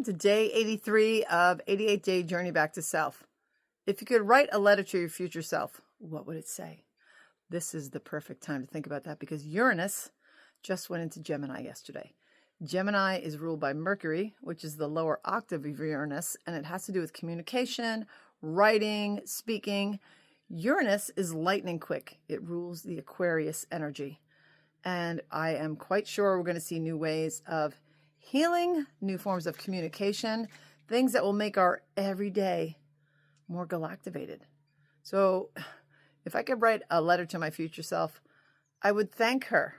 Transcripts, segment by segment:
to day 83 of 88-Day Journey Back to Self. If you could write a letter to your future self, what would it say? This is the perfect time to think about that because Uranus just went into Gemini yesterday. Gemini is ruled by Mercury, which is the lower octave of Uranus, and it has to do with communication, writing, speaking. Uranus is lightning quick. It rules the Aquarius energy. And I am quite sure we're going to see new ways of healing, new forms of communication, things that will make our everyday more galactivated. So if I could write a letter to my future self, I would thank her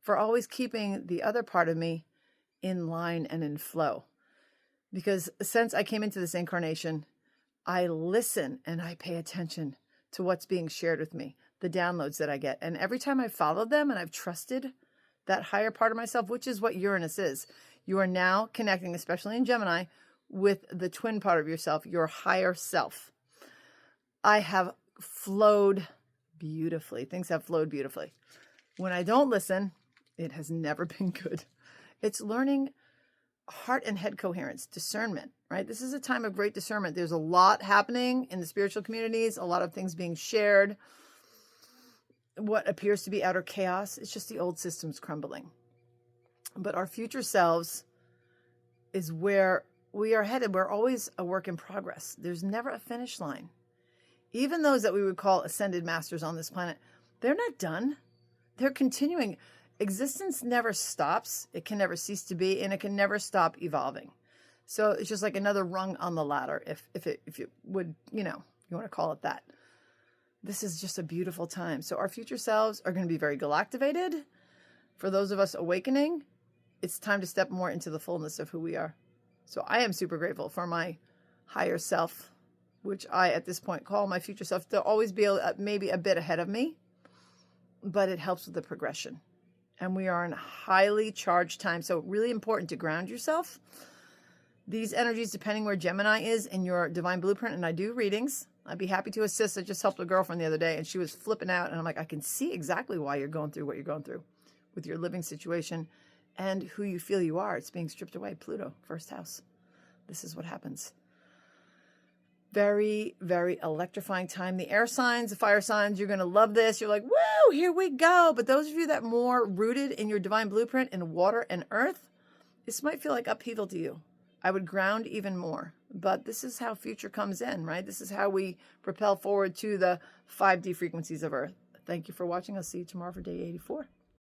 for always keeping the other part of me in line and in flow. Because since I came into this incarnation, I listen and I pay attention to what's being shared with me, the downloads that I get. And every time I've followed them and I've trusted that higher part of myself, which is what Uranus is, you are now connecting, especially in Gemini, with the twin part of yourself, your higher self. I have flowed beautifully. Things have flowed beautifully. When I don't listen, it has never been good. It's learning heart and head coherence, discernment, right? This is a time of great discernment. There's a lot happening in the spiritual communities, a lot of things being shared. What appears to be outer chaos, it's just the old systems crumbling. But our future selves is where we are headed. We're always a work in progress. There's never a finish line. Even those that we would call ascended masters on this planet, they're not done. They're continuing. Existence never stops. It can never cease to be, and it can never stop evolving. So it's just like another rung on the ladder, if it would, you want to call it that. This is just a beautiful time. So our future selves are going to be very galactivated. For those of us awakening, it's time to step more into the fullness of who we are. So I am super grateful for my higher self, which I, at this point, call my future self to always be maybe a bit ahead of me, but it helps with the progression. And we are in a highly charged time. So really important to ground yourself. These energies, depending where Gemini is in your divine blueprint, and I do readings, I'd be happy to assist. I just helped a girlfriend the other day and she was flipping out. And I'm like, I can see exactly why you're going through what you're going through with your living situation and who you feel you are. It's being stripped away. Pluto, first house. This is what happens. Very, very electrifying time. The air signs, the fire signs, you're going to love this. You're like, woo, here we go. But those of you that are more rooted in your divine blueprint in water and earth, this might feel like upheaval to you. I would ground even more. But this is how future comes in, right? This is how we propel forward to the 5D frequencies of earth. Thank you for watching. I'll see you tomorrow for day 84.